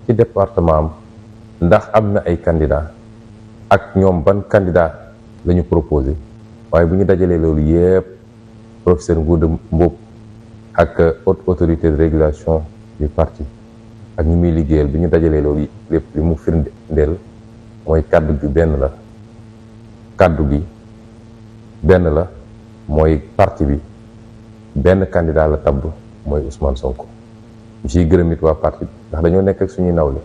ci département am ndax am na ay candidat ak ñoom ban candidat la ñu proposé waaye bu ñu dajalee loolu yëpp professeur Ngouda Mboup ak haute autorité de régulation du parti ak ñi muy liggéeyal bi ñu dajalee loolu lépp li mu firndeel mooy kàddu gi benn la mooy parti bi benn candidat la tabb mooy Ousmane Sonko. ñu ciy gërëm it waa parti bi ndax dañoo nekk ak suñuy nawle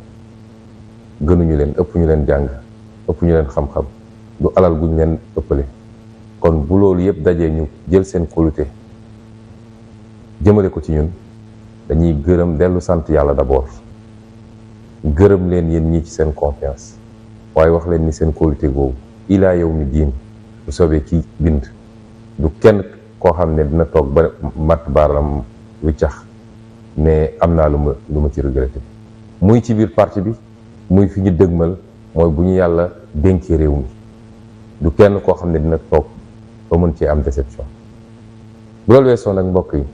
gënuñu leen ëpp ñu leen jàng ëpp ñu leen xam-xam du alal guñ leen ëppale kon bu loolu yëpp dajee ñu jël seen kóolute jëmale ko ci ñun dañuy gërëm dellu sant yàlla d'abord gërëm leen yéen ñii ci seen confiance waaye wax leen ni seen kóolute boobu ilaa yow mi diin bu soobee ki bind du kenn koo xam ne dina toog ba matt baaram wiccax ne am naa lu ma ci regretté muy ci biir parti bi muy fi ñu dëgmal mooy bu ñu yàlla dénkee réew mi du kenn koo xam ne dina toog ba mën cee am déception bu loolu weesoo nag mbokk yi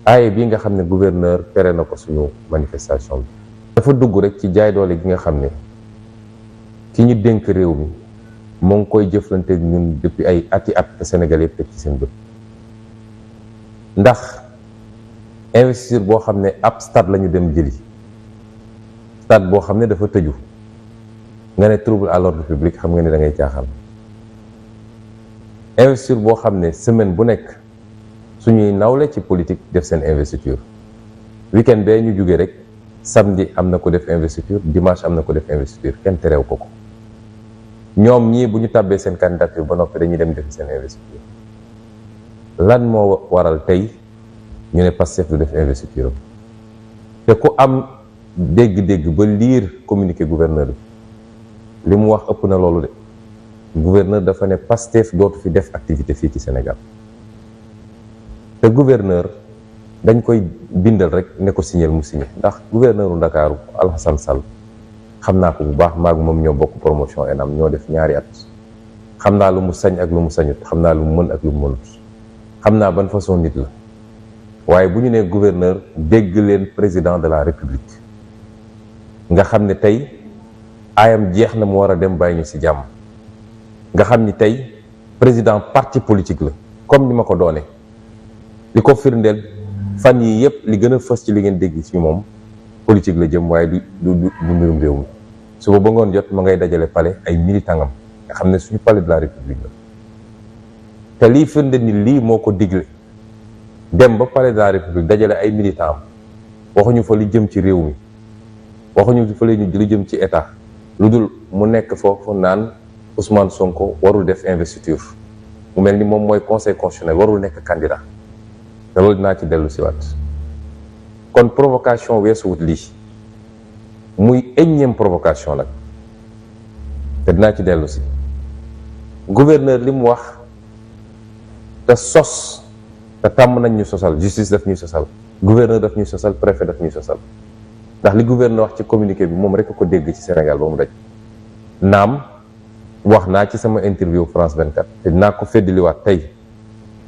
aaye bii nga xam ne gouverneur tere na ko suñu manifestation bi dafa dugg rek ci jaay doole gi nga xam ne ki ñu dénk réew mi moo ngi koy jëflante ak ñun depuis ay ati at te Sénégal yëpp teg ci seen bët ndax investiture boo xam ne ab stade la ñu dem jëli stade boo xam ne dafa tëju nga ne trouble à l'ordre public xam nga ne da ngay caaxaan investiture boo xam ne semaine bu nekk suñuy nawle ci politique def seen investiture weekend bee ñu jóge rek samedi am na ko def investiture dimanche am na ko def investiture kenn terew ko ñoom ñii bu ñu tàbbee seen candidature ba noppi dañuy dem defi seen investiture lan moo waral tey ñu ne Pastef du def investiture te ku am dégg-dégg ba lire communiqué gouverneur bi li mu wax ëpp na loolu de gouverneur dafa ne Pastef dootu fi def activité fii ci Sénégal te gouverneur dañ koy bindal rek ne ko signer mu signer ndax gouverneur u Ndakaaru Alhassane Sall xam naa ko bu baax maag moom ñoo bokk promotion ENAM ñoo def ñaari at xam naa lu mu sañ ak lu mu sañut xam naa lu mu mën ak lu mu mënut xam naa ban façon nit la waaye bu ñu nee gouverneur dégg leen président de la république nga xam ne tey ayam jeex na mu war a dem bàyyi ñu ci jàmm nga xam ni tey président parti politique la comme ni ma ko doone li ko firndeel fan yii yëpp li gën a fës ci li ngeen dégg ci moom politique la jëm waaye du mbirum réew mi suba ba ngoon jot ma ngay dajale palais ay militangam nga xam ne suñu palais de la république la te lii firnde ni lii moo ko digle dem ba palais de la république dajale ay militants am waxuñu fa li jëm ci réew mi waxuñu fa li jëm ci état lu dul mu nekk foofu naan Ousmane Sonko warul def investiture mu mel ni moom mooy conseil constitutionnel warul nekk candidat te loolu dinaa ci dellu si waat kon provocation weesuwut lii muy énième provocation nag te dinaa ci dellu si gouverneur li mu wax te sos te tàmm nañ ñu sosal justice daf ñuy sosal gouverneur daf ñuy sosal préfet daf ñuy sosal ndax li gouverneur wax ci communiqué bi moom rek a ko dégg ci Sénégal ba mu daj naam wax naa ci sama interview France 24 te dinaa ko feddaliwaat tey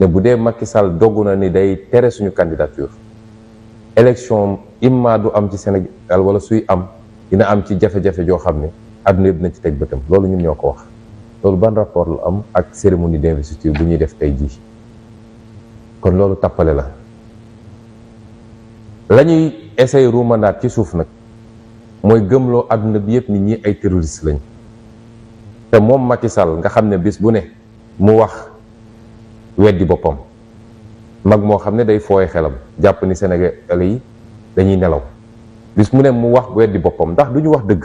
ne bu dee Macky Sall dogg na ni day tere suñu candidature élection imma du am ci Sénégal wala suy am dina am ci jafe-jafe joo xam ne àdduna yëpp na ci teg bëtam loolu ñun ñoo ko wax loolu ban rapport lu am ak cérémonie d'investiture bu ñuy def tey jii kon loolu tappale la ñuy essayer ruumandaat ci suuf nag mooy gëmloo àdduna bi yëpp nit ñi ay terroriste lañ te moom Macky Sall nga xam ne bis bu ne mu wax weddi boppam mag moo xam ne day fooy xelam jàpp ni Sénégalais yi dañuy nelaw bis mu ne mu wax weddi boppam ndax du ñu wax dëgg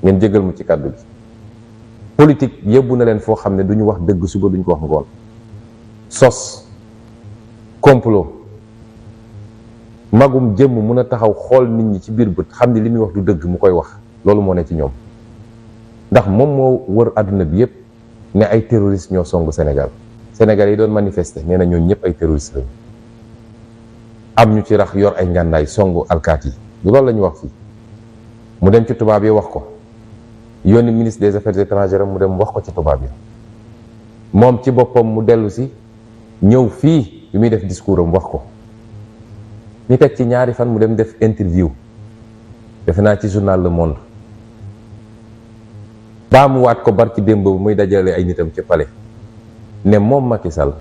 ngeen jégal mu ci kàddu gi politique yóbbu na leen foo xam ne du ñu wax dëgg suba duñ ko wax ngoon sos complot magum jëmm mun a taxaw xool nit ñi ci biir bët xam ne li muy wax du dëgg mu koy wax loolu moo ne ci ñoom ndax moom moo wër àdduna bi yëpp ne ay terroristes ñoo songu Sénégal yi doon manifester nee na ñooñu ñëpp ay terroristes lañu am ñu ci rax yor ay ngànnaay songu alkaat yi du loolu la ñu wax fii mu dem ci tubaab yi wax ko yónni ministre des affaires étrangères mu dem wax ko ci tubaab yi moom ci boppam mu dellu si ñëw fii bi muy def discours am wax ko ñu teg ci ñaari fan mu dem def interview defe naa ci journal Le Monde mu waat ko barki démb bu muy dajale ay nitam ci palais ne moom Macky Sall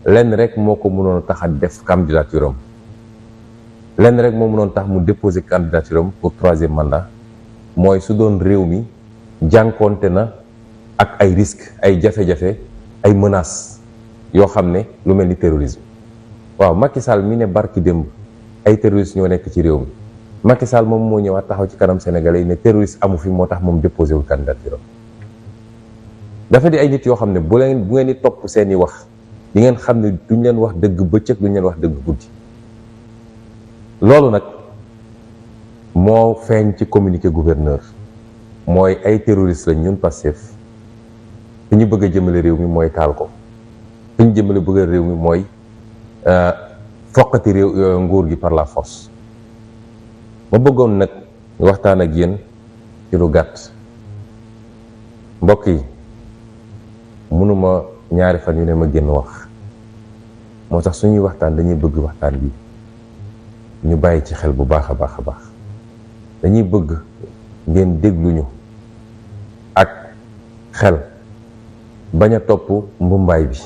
lenn rek moo ko mënoon tax a def candidature am lenn rek moo mënoon tax mu déposer candidature am pour 3e mandat mooy su doon réew mi jànkoonte na ak ay risques ay jafe-jafe ay menaces yoo xam ne lu mel ni terrorisme. waaw Macky Sall mi ne barki démb ay terroristes ñoo nekk ci réew mi Macky Sall moom moo ñëwaat taxaw ci kanam sénégalais yi ne terroriste amu fi moo tax moom déposé wul candidature am. dafa di ay nit yoo xam ne bu ngeen di topp seeni wax di ngeen xam ne duñ leen wax dëgg bëccëg duñ leen wax dëgg guddi. loolu nag moo feeñ ci communiqué gouverneur mooy ay terroristes lañ ñun Pastef fi ñu bëgg a jëmale réew mi mooy taal ko fi ñu jëmale bëgg a réew mi mooy foqati réew nguur gi par la force. ma bëggoon nag waxtaan ak yéen ci lu gàtt. mbokk yi mënuma ñaari fan yu ne ma génn wax moo tax suñuy waxtaan dañuy bëgg waxtaan bi ñu bàyyi ci xel bu baax a baax a baax. dañuy bëgg ngeen dégluñu ak xel bañ a topp mbumbaay bi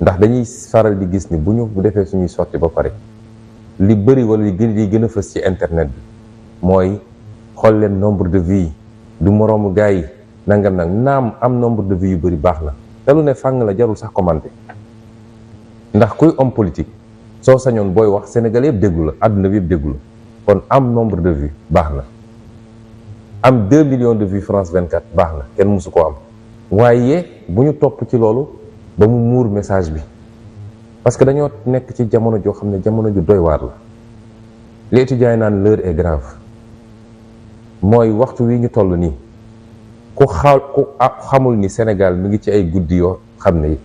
ndax dañuy faral di gis ni bu ñu defee suñuy sorti ba pare li bëri wala li gën a fës ci internet bi mooy xool leen nombre de vues du moroomu gars yi nangam nag naam am nombre de vues yu bëri baax na te lu ne fàng la jarul sax commenter ndax kuy homme politique soo sañoon booy wax Sénégal yëpp déglu la àdduna bi yëpp déglu la kon am nombre de vues baax na am 2 millions de vues France 24 baax na kenn mësu ko am waaye bu ñu topp ci loolu ba mu muur message bi parce que dañoo nekk ci jamono joo xam ne jamono ju doy waar la les étudiants yi naan l'heure est grave mooy waxtu wi ñu toll nii ku xamul ni Sénégal mi ngi ci ay guddi yoo xam ne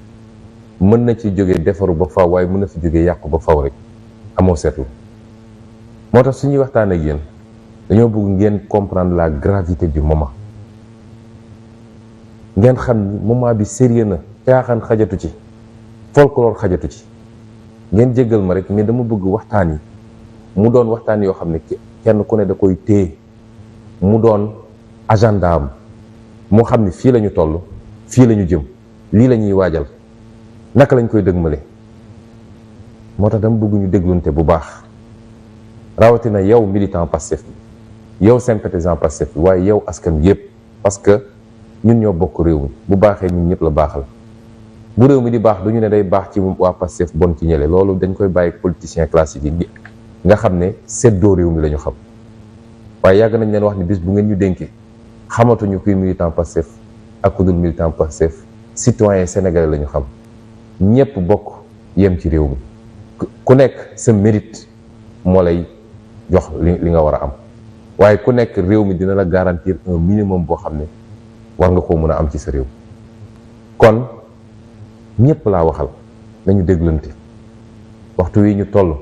mën na ci jóge defaru ba faw waaye mën na fi jóge yàqu ba faw rek amoo seetlu moo tax suñuy waxtaan ak yéen dañoo bëgg ngeen comprendre la gravité du moment ngeen xam ni moment bi sérieux na caaxaan xajatu ci folklore xajatu ci ngeen jéggal ma rek mais dama bëgg waxtaan yi mu doon waxtaan yoo xam ne kenn ku ne da koy téye mu doon agenda am moo xam ne fii la ñu toll fii la ñu jëm lii la ñuy waajal naka lañ koy dëgmale moo tax dama bëgg ñu déglunte bu baax rawatina yow militant Pastef bi yow sympathisant Pastef bi waaye yow askan bi yëpp parce que ñun ñoo bokk réew mi bu baaxee ñun ñëpp la baaxal bu réew mi di baax du ñu ne day baax ci waa Pastef bon ci ñële loolu dañ koy bàyyi politiciens classiques yi nga xam ne seddoo réew mi la ñu xam waaye yàgg nañ leen wax ni bis bu ngeen ñu dénkee xamatuñu kuy militant Pastef ak ku dul militant Pastef citoyen sénégalais la ñu xam ñëpp bokk yem ci réew mi ku nekk sa mérite moo lay jox li nga war a am waaye ku nekk réew mi dina la garantir un minimum boo xam ne war nga koo mën a am ci sa réew kon ñëpp laa waxal nañu déglante waxtu wi ñu toll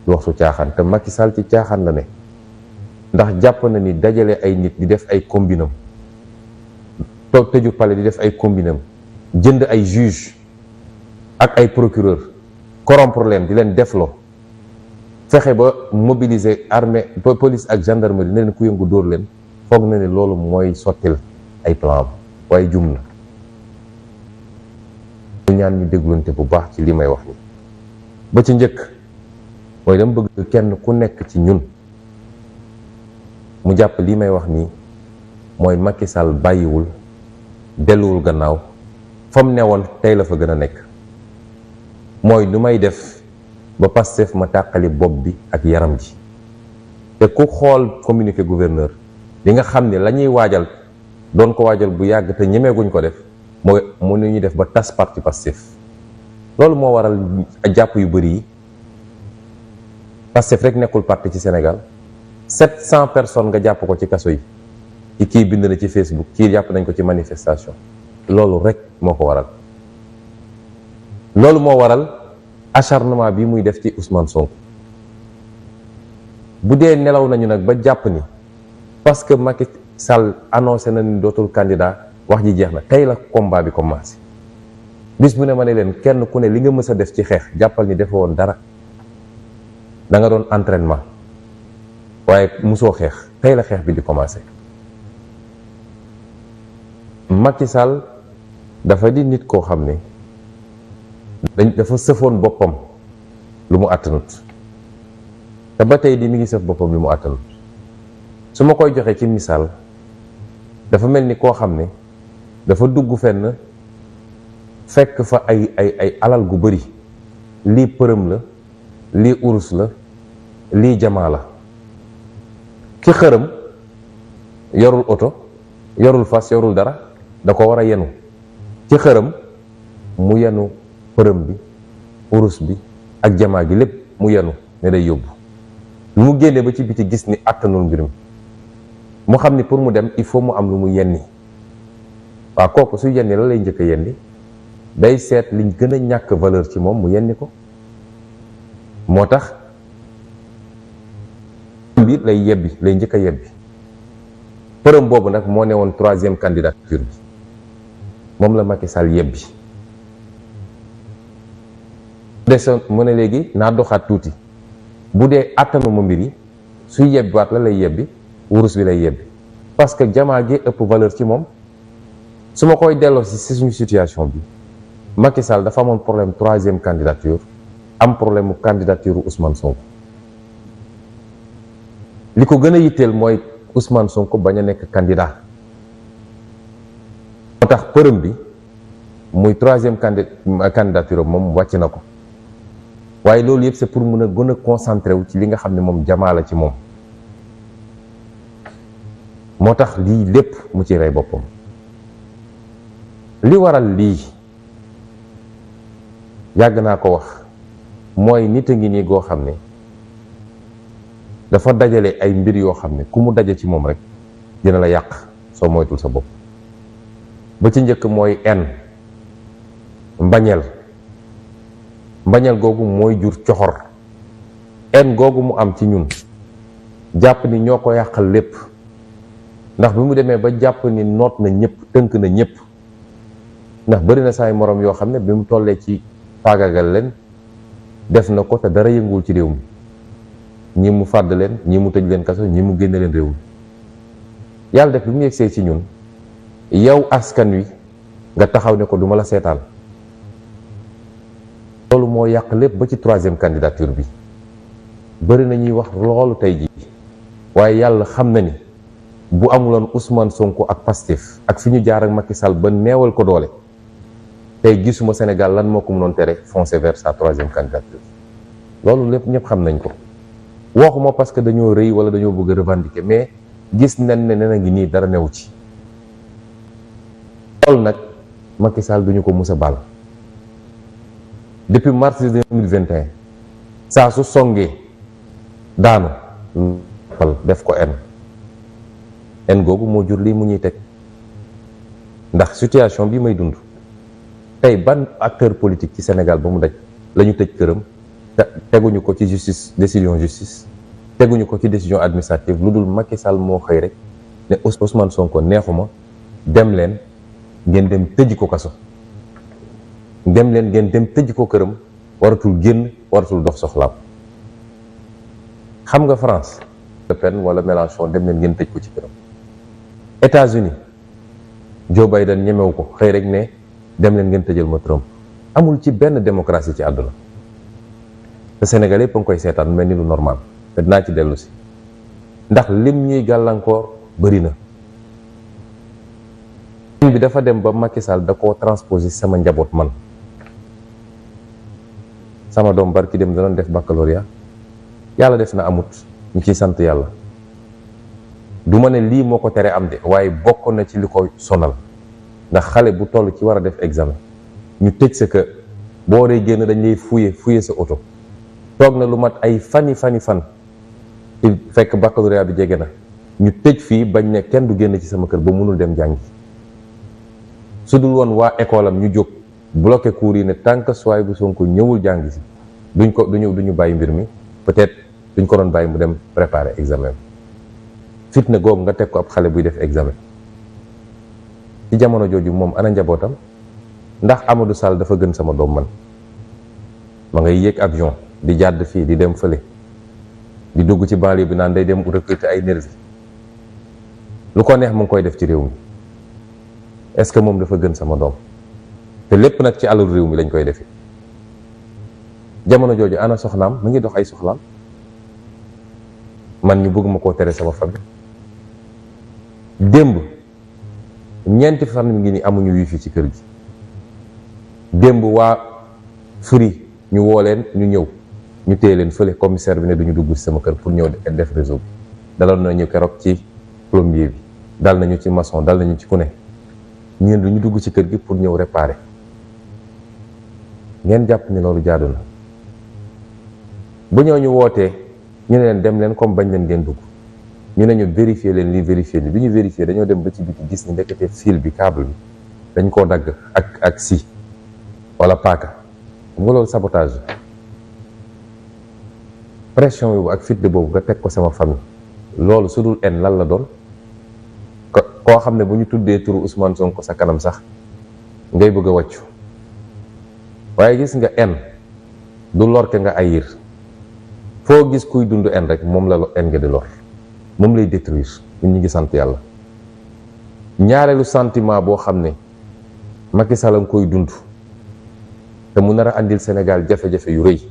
du waxtu caaxaan te Macky Sall ci caaxaan la ne ndax jàpp na ni dajale ay nit di def ay combinam toog tëju palais di def ay combinam jënd ay juge ak ay procureur corrompre leen di leen defloo fexe ba mobiliser armée police ak gendarmerie ne leen ku yëngu dóor leen foog na ne loolu mooy sottil ay plan am waaye jum na ñaan ñu déglunte bu baax ci li may wax ni ba ci njëkk mooy dama bëgg kenn ku nekk ci ñun mu jàpp li may wax nii mooy Macky Sall bàyyiwul delluwul gannaaw fa mu newoon tey la fa gën a nekk mooy nu may def ba Pastef ma tàqali bopp bi ak yaram ji te ku xool communiqué gouverneur di nga xam ne la ñuy waajal doon ko waajal bu yàgg te ñemeeguñ ko def mooy mu nu ñuy def ba tas parti Pastef loolu moo waral jàpp yu bëri yi Pastef rek nekkul parti ci Sénégal 700 personnes nga jàpp ko ci kaso yi ci kii bind na ci Facebook kii jàpp nañ ko ci manifestation loolu rek moo ko waral loolu moo waral acharnement bi muy def ci Ousmane Sonko bu dee nelaw nañu nag ba jàpp ni parce que Macky Sall annoncé na ni dootul candidat wax ji jeex na tey la combat bi commencé bis bu ne ma ne leen kenn ku ne li nga mës a def ci xeex jàppal ni defe woon dara da nga doon entraînement waaye musoo xeex, tey la xeex bi di commencer. Macky Sall dafa di nit koo xam ne dafa sëfoon boppam lu mu àttanut te ba tey di mi ngi sëf boppam lu mu àttanut. su ma koy joxe ci misaal dafa mel ni koo xam ne dafa dugg fenn fekk fa ay alal gu bari, lii përëm la, lii urus la, lii jamaa la. ki xërëm yorul oto, yorul fas, yorul dara, da ko war a yenu. ci xërëm mu yenu përëm bi, urus bi ak jamaa gi lépp mu yenu ne day yóbbu. mu génne ba ci biti gis ni àttanul mbir mi, mu xam ni pour mu dem il faut mu am lu mu yenni. waaw kooku su yenni la lay njëkk a yenni, day seet liñ gën a ñàkk valeur ci moom mu yenni ko. moo tax bi lay yebbi, lay njëkk a yebbi. përëm boobu nag moo ne woon 3e candidature bi, moom la Macky Sall yebbi. desoon mu ne léegi naa doxaat tuuti, bu dee àttanuma mbir yi suy yebbiwaat la lay yebbi, wurus bi lay yebbi, parce que jamaa gi ëpp valeur ci moom. su ma koy delloo si suñu situation bi, Macky Sall dafa amoon problème 3e candidature, am problème mu candidature Ousmane Sonko. li ko gën a yitteel mooy Ousmane Sonko bañ a nekk candidat. moo tax përëm bi muy 3e candidature moom wàcc na ko, waaye loolu yëpp c'est pour mun a gën a concentré wu ci li nga xam ne moom jamaa la ci moom. moo tax lii lépp mu ci rey boppam. li waral lii yàgg naa ko wax, mooy nit a ngi nii goo xam ne dafa dajale ay mbir yoo xam ne ku mu daje ci moom rek dina la yàq soo moytul sa bopp. ba ci njëkk mooy mbañeel googu mooy jur coxor. googu mu am ci ñun jàpp ni ñoo ko yàqal lépp, ndax bi mu demee ba jàpp ni noot na ñëpp, tënk na ñëpp. ndax bari na saay moroom yoo xam ne bi mu tollee ci faagagal leen def na ko te dara yënguwul ci réew mi. ñi mu fàdd leen, ñi mu tëj leen kaso, ñi mu génne leen réew mi. yàlla def bi mu yegsee ci ñun, yow askan wi nga taxaw ne ko duma la seetaan. loolu moo yàq lépp ba ci 3e candidature bi. bari na ñuy wax loolu tey jii, waaye yàlla xam na ni bu amuloon Ousmane Sonko ak Pastef ak fi ñu jaar ak Macky Sall ba neewal ko doole, tey gisuma Sénégal lan moo ko mënoon tere foncer vers sa 3e candidature. loolu lépp ñëpp xam nañ ko. waxuma parce que dañoo rëy wala dañoo bëgg a revendiquer, mais gis nañ ne nee na ngi nii dara newu ci. loolu nag Macky Sall duñu ko mus a baal. depuis mars 2021 saa su songee daanu def ko en googu moo jur lii mu ñuy teg. ndax situation bi may dund tey ban acteur politique ci Sénégal ba mu daj la ñu tëj këram teguñu ko ci justice, décision justice, teguñu ko ci décision administrative, lu dul Macky Sall moo xëy rek ne Ousmane Sonko neexuma, dem leen ngeen dem tëj ko kaso, dem leen ngeen dem tëj ko këram, waratul génn, waratul dox soxlaam. xam nga France, Le Pen wala Mélenchon dem leen ngeen tëj ko ci këram. États-Unis Joe Biden ñemewu ko, xëy rek ne dem leen ngeen tëjal ma Trump. amul ci benn démocratie ci àdduna. te Sénégal yëpp a ngi koy seetaan mel ni lu normal, te dinaa ci dellu si ndax lim ñuy gàllankoor bëri na. bi dafa dem ba Macky Sall da koo transposé sama njaboot man. sama doom barki dem da doon def baccalauréat, yàlla def na amut, ñu ciy sant yàlla. du ma ne lii moo ko tere am de, waaye bokk na ci li ko sonal. ndax xale bu toll ci war a def examen ñu tëj sa kër, boo dee génn dañ lay fuye sa oto. toog na lu mat ay fan fekk baccalauréat bi jege na, ñu tëj fii bañ ne kenn du génn ci sama kër ba mënul dem jàngi. su dul woon waa école am ñu jóg bloqué cours yi ne tant que Souhaïbou Sonko ñëwul jàngi si duñu bàyyi mbir mi, peut-être duñ ko doon bàyyi mu dem préparer examen. fitna googu nga teg ko ab xale buy def examen. ci jamono jooju moom ana njabootam. ndax Amadou Sall dafa gën sama doom man. ma ngay yéeg avion di jàdd fii di dem fële di dugg ci banlieue bi naan day dem recruter ay nervi lu ko neex mu ngi koy def ci réew mi. est-ce que moom dafa gën sama doom? te lépp nag ci alal réew mi lañ koy defee. jamono jooju ana soxnaam mu ngi dox ay soxlaam, man ñu bëgg ma koo tere sama famille. démb ñeenti fan mi ngi ni amuñu wifi ci kër gi. démb waa Free ñu woo leen ñu ñëw ñu téye leen fële, commissaire bi ne duñu dugg ci sama kër pour ñëw def réseau bi. daloon nañu keroog ci plombier bi, dal nañu ci maçon, dal nañu ci ku ne. ñun duñu dugg ci kër gi pour ñëw réparer. ngeen jàpp ni loolu jaadu na? bu ñëw ñu wootee ñu ne leen dem leen comme bañ leen ngeen dugg, ñu ne ñu vérifier leen lii vérifier ni bi ñu vérifier dañoo dem ba ci biti gis ni ndekete fil bi câble bi dañ koo dagg ak scie wala paaka. xam nga loolu sabotage. pression yoobu ak fit boobu nga teg ko sama famille, loolu su dul en lan la doon? koo xam ne bu ñu tuddee turu Ousmane Sonko sa kanam sax ngay bëgg a wàccu. waaye gis nga en du lor ke nga ayir. foo gis kuy dund en rek moom la en nga di lor, moom lay détruire. ñun ñu ngi sant yàlla. ñaareelu sentiment boo xam ne Macky Sall a nga koy dund te mu nar a andil Sénégal jafe-jafe yu rëy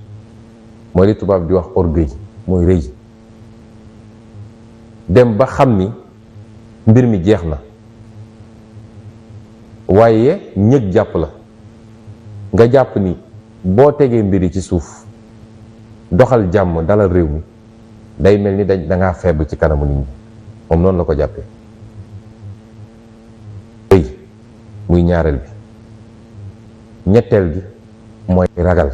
mooy li tubaab di wax orgueil, mooy rëy. dem ba xam ni mbir mi jeex na waaye ñëg jàpp la nga jàpp ni boo tegee mbir yi ci suuf doxal jàmm dalal réew mi day mel ni da ngaa faible ci kanamu nit ñi. moom noonu la ko jàppee. rëy muy ñaareel bi. ñetteel gi mooy ragal.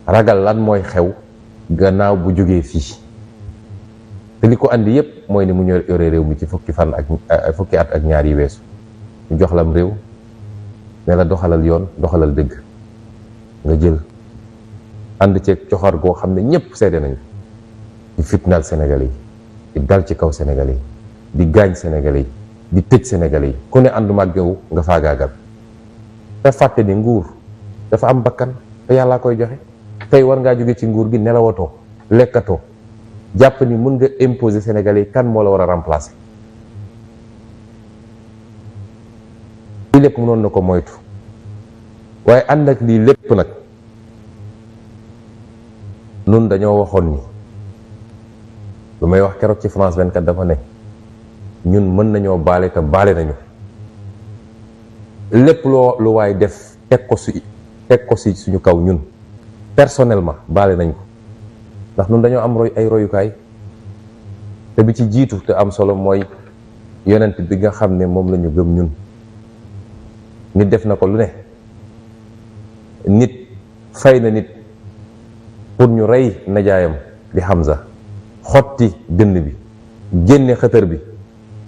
ragal lan mooy xew gannaaw bu jógee fii. te li ko andi yépp mooy ni mu ñor yore réew mi ci fukki at ak ñaar yi weesu. ñu jox lam réew ne la doxalal yoon, doxalal dëgg, nga jël ànd ceeg coxor goo xam ne ñépp seede nañu. di fitnaal Sénégalais yi, di dal ci kaw Sénégalais yi, di gaañ Sénégalais yi, di tëj Sénégalais yi. ku ne ànduma ak yow nga faagaagal. te fàtte ni nguur dafa am bakkan te yàllaa koy joxe. tey war ngaa jóge ci nguur gi nelawatoo, lekkatoo, jàpp ni mun nga imposer Sénégalais yi kan moo la war a remplacer. lii lépp mënoon na ko moytu, waaye ànd ak lii lépp nag nun dañoo waxoon ni, lu may wax keroog ci France 24 dafa ne ñun mën nañoo baale te baale nañu. lépp lu waay def teg ko si suñu kaw ñun personnellement baale nañ ko, ndax ñun dañoo am ay royukaay. te bi ci jiitu te am solo mooy yonent bi nga xam ne moom la ñu gëm ñun. nit def na ko lu ne, nit fay na nit pour ñu rey najaayam di Hamza, xotti dënn bi, génne xëtër bi,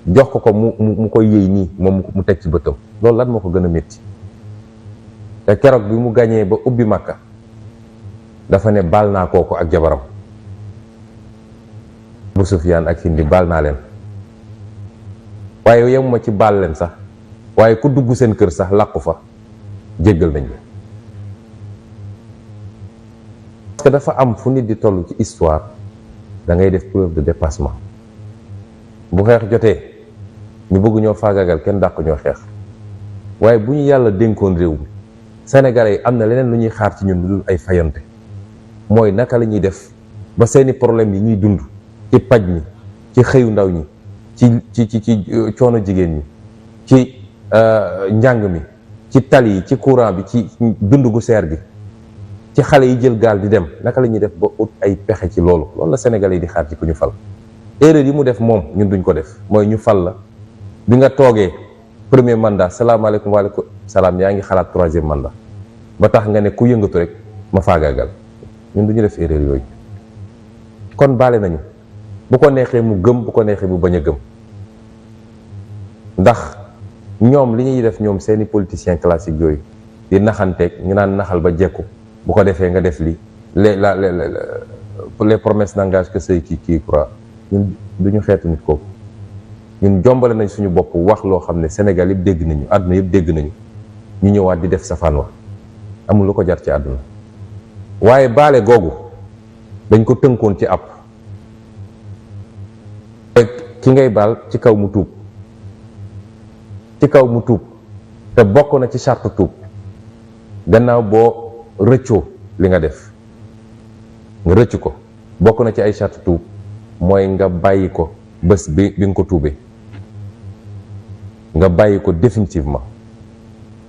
jox ko mu koy yëy nii moom mu teg ci bëtam. loolu lan moo ko gën a métti? te keroog bi mu gañee ba ubbi Makka dafa ne baal naa kooku ak jabaram. Abu Sufyaan ak Hindi baal naa leen. waaye yemuma ci baal leen sax, waaye ku dugg seen kër sax làqu fa jéggal nañ la. parce que dafa am fu nit di toll ci histoire da ngay def preuve de dépassement. bu xeex jotee ñu bëgg ñoo faagaagal, kenn dàq ñoo xeex. waaye bu ñu yàlla dénkoon réew mi, Sénégalais yi am na leneen lu ñuy xaar ci ñun lu dul ay fayante. mooy naka la ñuy def ba seeni problème yi ñuy dund ci paj mi, ci xëyu ndaw ñi, ci coono jigéen ñi, ci njàng mi, ci tali yi, ci courant bi, ci dund gu seer gi, ci xale yi jël gaal di dem. naka la ñuy def ba ut ay pexe ci loolu la Sénégalais yi di xaar ci ku ñu fal. erreur yi mu def moom ñun duñ ko def. mooy ñu fal la bi nga toogee premier mandat, salaamaaleykum waaleykum salaam, yaa ngi xalaat troisième mandat, ba tax nga ne ku yëngatu rek ma faagaagal. ñun duñu def erreur yooyu. kon baale nañu. bu ko neexee mu gëm, bu ko neexee mu bañ a gëm. ndax ñoom li ñuy def ñoom seeni politiciens classiques yooyu di naxanteeg ñu naan naxal ba jekku, bu ko defee nga def lii les promesses n'engagent que ceux qui croient. ñun duñu xeetu nit kooku. ñun jombale nañ suñu bopp wax loo xam ne Sénégal yëpp dégg nañu, àdduna yëpp dégg nañu, ñu ñëwaat di def safaan wa. amul lu ko jar ci àdduna. waaye baale googu dañ ko tënkoon ci app ki ngay baal ci kaw mu tuub te bokk na ci charte tuub gannaaw boo rëccoo li nga def nga rëcc ko, bokk na ci ay charte tuub mooy nga bàyyi ko bés bi nga ko tuubee, nga bàyyi ko définitivement.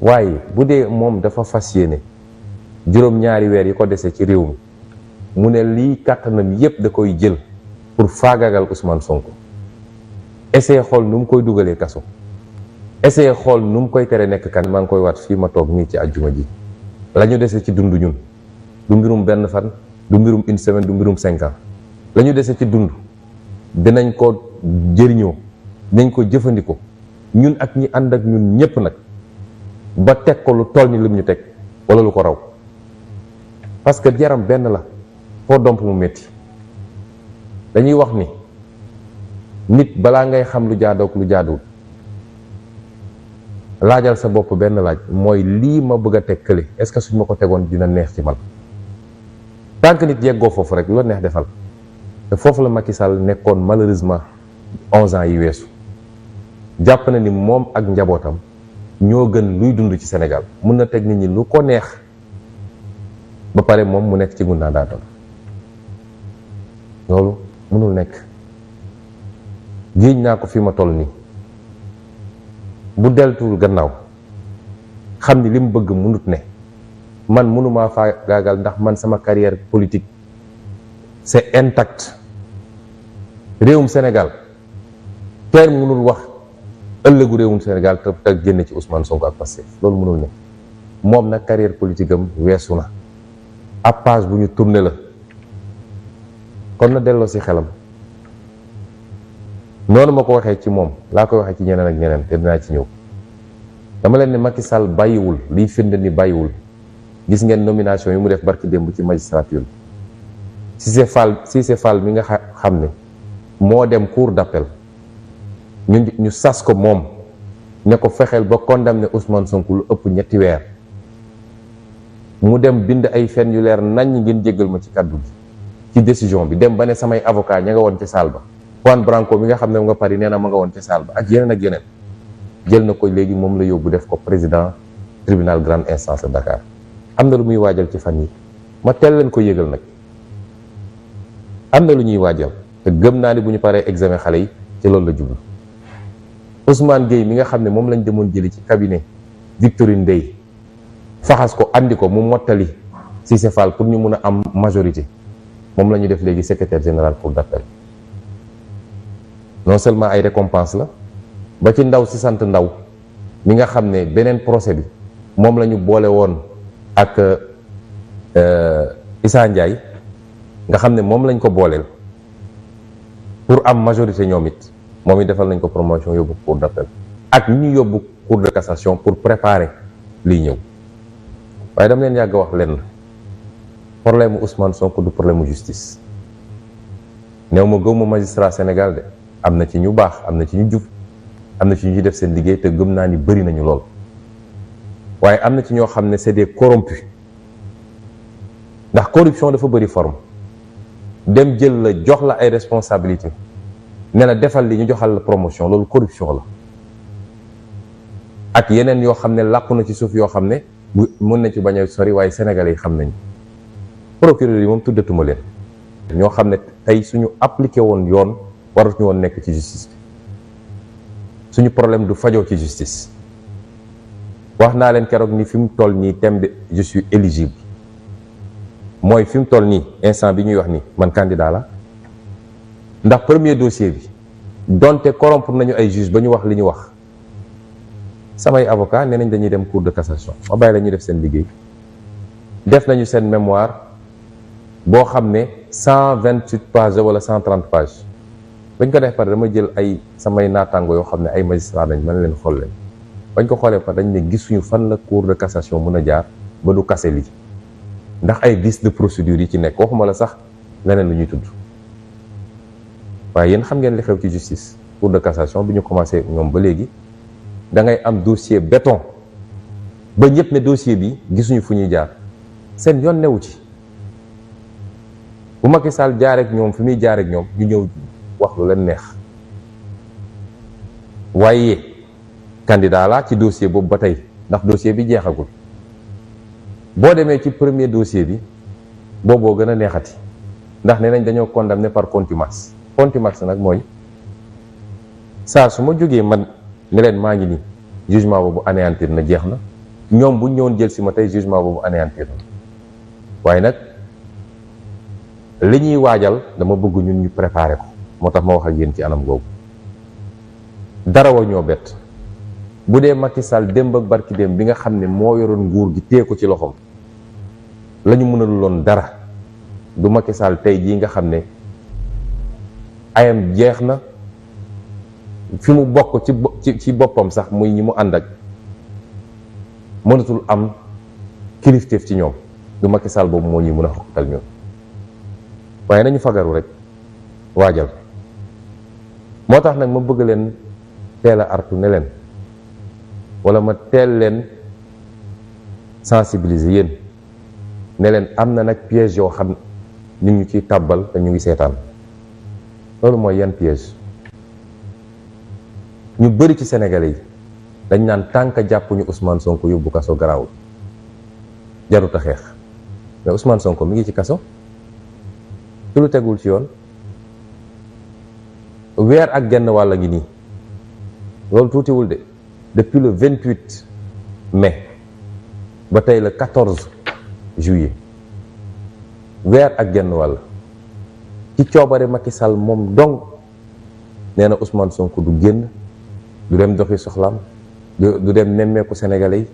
waaye bu dee moom dafa fas yéene juróom-ñaari weer yi ko dese ci réew mi mu ne lii kàttanam yépp da koy jël pour faagagal Ousmane Sonko, essayer xool nu mu koy dugalee kaso, essayer xool nu mu koy tere nekk kan. maa ngi koy waat fii ma toog nii ci àjjuma ji, la ñu dese ci dund ñun du mbirum benn fan, du mbirum une semaine, du mbirum 5 ans. la ñu dese ci dund dinañ ko jëriñoo, dinañ ko jëfandikoo ñun ak ñi ànd ak ñun ñépp nag, ba teg ko lu toll ni lim ñu teg wala lu ko raw, parce que yaram benn la, foo domp mu metti. dañuy wax ni nit balaa ngay xam lu jaadook lu jaaduwul laajal sa bopp benn laaj, mooy lii ma bëgg a teg kële est-ce que suñ ma ko tegoon dina neex ci man. tant que nit yeggoo foofu rek lu la neex defal, te foofu la Macky Sall nekkoon malheureusement 11 ans yi weesu. jàpp na ni moom ak njabootam ñoo gën luy dund ci Sénégal, mun na teg nit ñi lu ko neex ba pare moom mu nekk ci ngundaa daatam. loolu mënul nekk. géej naa ko fi ma toll nii, bu deltuwul gannaaw xam ni li mu bëgg mënut ne, man mënumaa faagaagal ndax man sama carrière politique c'est intact. réewum Sénégal kenn mënul wax ëllëgu réewum Sénégal te génne ci Ousmane Sonko ak Pastef, loolu mënul ne. moom nag carrière politique am weesu na, ab page bu ñu tourné la, kon na delloo si xelam. noonu ma ko waxee ci moom laa koy waxee ci ñeneen ak ñeneen, te dinaa ci ñëw. dama leen ne Macky Sall bàyyiwul, liy firnde ni bàyyiwul. gis ngeen nomination yi mu def barki démb ci magistrature. Cissé Fall mi nga xam ne moo dem cour d'appel, ñu sas ko moom ne ko fexeel ba condamné Ousmane Sonko lu ëpp 3 weer. mu dem bind ay fen yu leer nañ ngeen jéggal ma ci kaddu gi ci décision bi, dem ba ne samay avocat ña nga woon ca salle ba. Juan Branco mi nga xam ne nga Paris nee na ma nga woon ca salle ba, ak yeneen jël na ko léegi moom la yóbbu def ko président tribunal grande instance de Dakar. am na lu muy waajal ci fan yi, ma teel leen ko yëgal nag. am na lu ñuy waajal te gëm naa ni bu ñu paree examen xale yi ci loolu la jublu. Ousmane Gueye mi nga xam ne moom lañ demoon jëli ci cabinet Victorine Ndeye faxas ko andi ko mu mottali Cissé Fall pour ñu mun a am majorité, moom la ñu def léegi secrétaire général cour d'appel. non seulement ay récompense la, ba ci ndaw si sant Ndaw mi nga xam ne beneen procès bi moom la ñu boole woon ak Issa Ndiaye, nga xam ne moom lañ ko booleel pour am majorité ñoom it, moom it defal nañ ko promotion yóbbu cour d'appel, ak ñu yóbbu cour de cassation pour préparer lii ñëw. waaye dama leen yàgg wax lenn, problème mu Ousmane Sonko du problème mu justice. néew ma gëw ma magistrat Sénégal de, am na ci ñu baax, am na ci ñu jub, am na ci ñu def seen liggéey te gëm naa ni bëri nañu lool. waaye am na ci ñoo xam ne c'est des corrompus, ndax corruption dafa bëri forme. dem jël la jox la ay responsabilité ne la defal li ñu joxal la promotion, loolu corruption la. ak yeneen yoo xam ne làqu na ci suuf yoo xam ne bu mën na ci bañ a sori, waaye sénégalais yi xam nañ. procureur yi moom tuddatuma leen, ñoo xam ne tey suñu appliqué woon yoon waratuñu woon nekk ci justice bi. suñu problème du fajoo ci justice. wax naa leen keroog ni fi mu toll nii thème de je suis éligible, mooy fi mu toll nii instant bi ñuy wax ni man candidat la. ndax premier dossier bi donte corrompre nañu ay juge ba ñu wax li ñu wax, samay avocat nee nañ dañuy dem cour de cassation, ma bàyyi la ñuy def seen liggéey. def nañu seen mémoire boo xam ne 128 pages wala 130 pages. bañ ko def pare dama jël ay samay naataango yoo xam ne ay magistrat nañ, mën leen xool leen. bañ ko xoolee pare dañ ne gisuñu fan la cour de cassation mën a jaar ba du kase lii, ndax ay vices de procédure yi ci nekk, waxuma la sax leneen lu ñuy tudd. waaye yéen xam ngeen li xew ci justice. cour de cassation bi ñu commencé ñoom ba léegi da ngay am dossier béton ba ñëpp ne dossier bi gisuñu fu ñuy jaar, seen yoon newu ci. bu Macky Sall jaar ak ñoom fi muy jaar ak ñoom ñu ñëw wax lu leen neex. waaye candidat laa ci dossier boobu ba tey ndax dossier bi jeexagul. boo demee ci premier dossier bi booboo gën a neexati ndax nee nañ dañoo condamné par contumace. Contumace nag mooy saa su ma jógee man ne leen maa ngi nii jugement boobu anéantir na, jeex na, ñoom bu ñëwoon jël si ma tey jugement boobu anéantir na. waaye nag li ñuy waajal dama bëgg ñun ñu préparer ko, moo tax ma wax ak yéen ci anam googu. dara wa ñoo bett. bu dee Macky Sall démb ak barki démb bi nga xam ne moo yoroon nguur gi téye ko ci loxoom la ñu mënaluloon dara, du Macky Sall tey jii nga xam ne ayam jeex na, fi mu bokk ci boppam sax muy ñi mu ànd ak mënatul am kilifteef ci ñoom. du Macky Sall boobu moo ñuy mën a xoqatal ñoom. waaye nañu fagaru rek waajal. moo tax nag ma bëgg leen teel a artu ne leen, wala ma teel leen sensibiliser yéen ne leen am na nag piège yoo xam ñu ngi ciy tàbbal te ñu ngi seetaan. loolu mooy yan piège? ñu bëri ci Sénégalais yi dañ naan tànk jàppuñu Ousmane Sonko yóbbu kaso garaawul, jarut a xeex. mais Ousmane Sonko mi ngi ci kaso te lu tegul ci yoon, weer ak genn wàll ngi nii. loolu tuutiwul de. depuis le 28 mai ba tey le 14 juillet, weer ak genn wàll ci coobare Macky Sall moom dong nee na Ousmane Sonko du génn, du dem doxi soxlaam, du dem nemmeeku Sénégalais yi,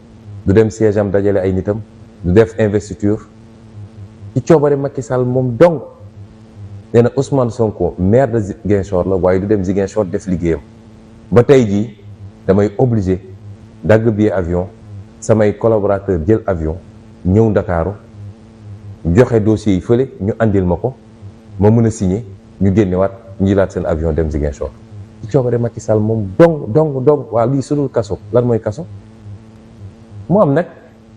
du dem siège am dajale ay nitam, du def investiture. ci coobare Macky Sall moom dong nee na Ousmane Sonko maire de Ziguinchor la, waaye du dem Ziguinchor def liggéeyam. ba tey jii damay obligé dagg billet avion, samay collaborateur jël avion ñëw Ndakaaru joxe dossier yi fële ñu andil ma ko, ma mën a signé, ñu génnewaat ñu jëlaat seen avion dem Ziguinchor. ci coobare Macky Sall moom dong. waaw lii sudul kaso lan mooy kaso? mu am nag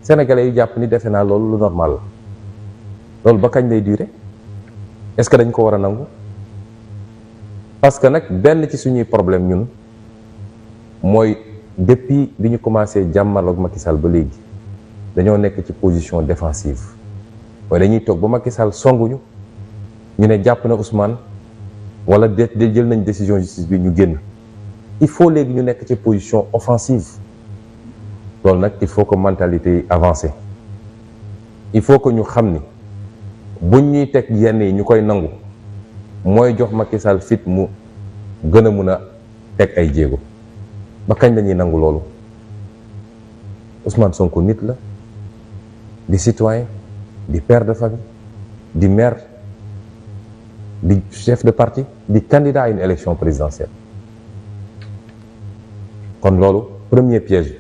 sénégalais yu jàpp ni defe naa loolu lu normal la. loolu ba kañ lay durer? est-ce que dañ ko war a nangu? parce que nag benn ci suñuy problème ñun mooy depuis bi ñu commencé jàmmarloog Macky Sall ba léegi dañoo nekk ci position défensive. mooy dañuy toog ba Macky Sall songuñu ñu ne jàpp na Ousmane wala de jël nañ décision justice bi ñu génn. il faut léegi ñu nekk ci position offensive. loolu nag il faut que mentalité yi avancé. il faut que ñu xam ni buñ ñuy teg yenn yi ñu koy nangu mooy jox Macky Sall fit mu gën a mun a teg ay jéego. ba kañ lañuy nangu loolu? Ousmane Sonko nit la, di citoyen, di père de famille, di maire, di chef de parti, di candidat à une élection présidentielle. kon loolu premier piège.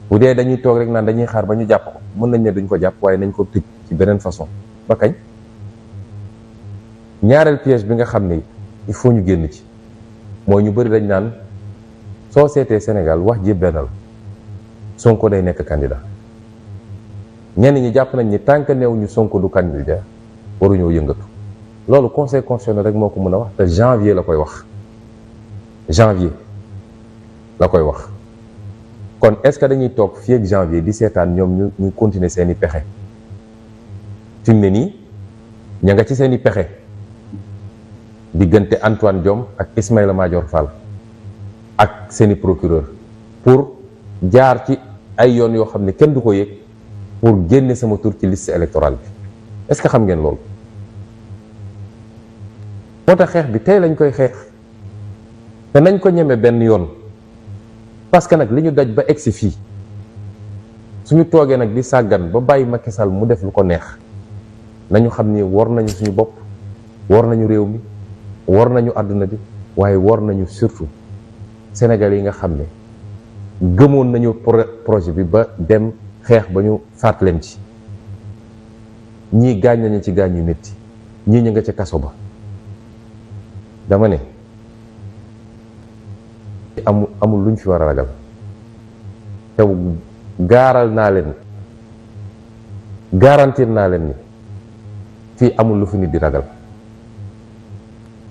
bu dee dañuy toog rek naan dañuy xaar ba ñu jàpp ko, mën nañ ne duñ ko jàpp, waaye nañ ko tëj ci beneen façon. ba kañ? ñaareel piège bi nga xam ne il faut ñu génn ci mooy ñu bëri dañ naan soo seetee Sénégal wax ji benn la, Sonko day nekk candidat. ñenn ñi jàpp nañ ni tant que néew ñu Sonko du candidat waruñoo yëngatu. loolu conseil constitutionnel rek moo ko mën a wax, te janvier la koy wax. janvier la koy wax. kon est-ce que dañuy toog fii ak janvier di seetaan ñoom ñu continuer seen i pexe? fi mu ne nii ña nga ci seen i pexe diggante Antoine Diome ak Ismaïla Madior Fall ak seen i procureur pour jaar ci ay yoon yoo xam ne kenn du ko yëg pour génne sama tur ci liste électorale bi. est-ce que xam ngeen loolu? moo tax xeex bi tey lañ koy xeex te nañ ko ñeme benn yoon. parce que nag li ñu daj ba egsi fii suñu toogee nag di sàggan ba bàyyi Macky Sall mu def lu ko neex, nañu xam ni war nañu suñu bopp, war nañu réew mi, war nañu àdduna bi, waaye war nañu surtout Sénégal yi nga xam ne gëmoon nañu projet bi ba dem xeex ba ñu faat leen ci. ñii gaañ nañu ci gaañ yu métti, ñii ñu nga ca kaso ba. dama ne amul luñ fi war a ragal te gaaral naa leen, garantir naa leen ni fii amul lu fi nit di ragal.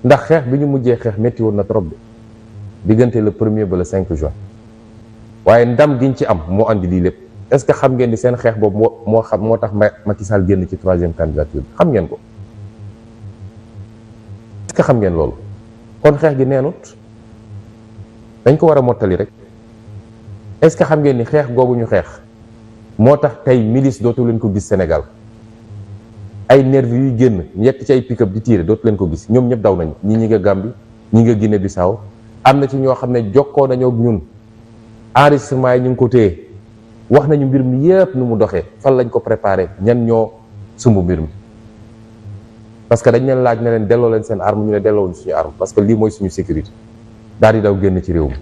ndax xeex bi ñu mujjee xeex métti woon na trop de diggante le 1er ba le 5 juin waaye ndam giñ ci am moo andi lii lépp. est-ce que xam ngeen ni seen xeex boobu moo tax Macky Sall génn ci 3e candidature bi xam ngeen ko est-ce que xam ngeen loolu kon xeex gi neenut dañ ko war a mottali rek. est-ce que xam ngeen ni xeex googu ñu xeex moo tax tey milice dootu leen ko gis Sénégal ay nervi yuy génn yekk ci ay pick-up di tiire dootu leen ko gis ñoom ñëpp daw nañu ñi nga Gambie ñi nga Guinée Bissau am na ci ñoo xam ne jokkoo nañoo ak ñun enregistrement yi ñu ngi ko téye wax nañu mbir mi yëpp nu mu doxee fan lañ ko préparé ñan ñoo sumb mbir mi parce que dañ leen laaj ne leen delloo leen seen arme ñu ne delloowuñ suñu arme parce que lii mooy suñu sécurité daal di daw génn ci réew mi.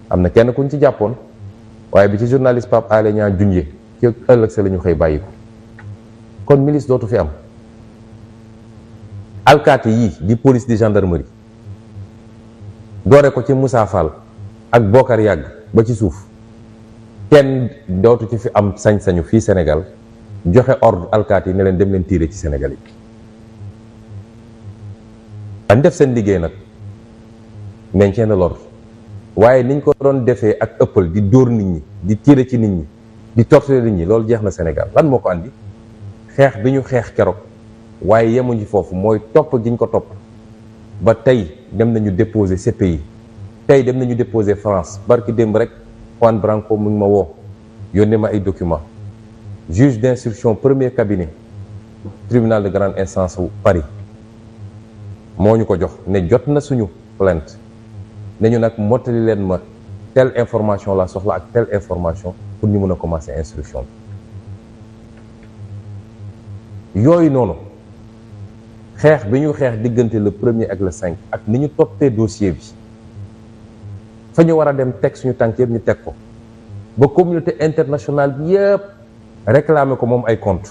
am na kenn kuñ ci jàppoon waaye bi ci journaliste Pape Alé Niang junjee ci ëllëg sa la ñu xëy bàyyi ko kon milice dootu fi am alkaati yii di police di gendarmerie doore ko ci Moussa Fall ak Bokar Yàgg ba ci suuf kenn dootu ci fi am sañ-sañu fii Sénégal joxe ordre alkaati yi ne leen dem leen tiire ci Sénégal yi dañ def seen liggéey nag maintien de l'ordre waaye niñ ko doon defee ak ëppal di dóor nit ñi di tiire ci nit ñi di torturer nit ñi loolu jeex na Sénégal lan moo ko andi xeex bi ñu xeex keroog waaye yemuñu foofu mooy topp giñ ko topp ba tey dem nañu déposer CPI tey dem nañu déposer France barki démb rek Juan Branco mu ngi ma woo yónnee ma ay documents juge d'instruction premier cabinet tribunal de grande instance wu Paris moo ñu ko jox ne jot na suñu plainte ne ñu nag mottali leen ma telle information la soxla ak telle information pour ñu mën a commencer instruction bi yooyu noonu xeex bi ñu xeex diggante le 1er ak le 5 ak ni ñu toppee dossier bi fa ñu war a dem teg suñu tànk yëpp ñu teg ko ba communauté internationale bi yëpp réclamer ko moom ay compte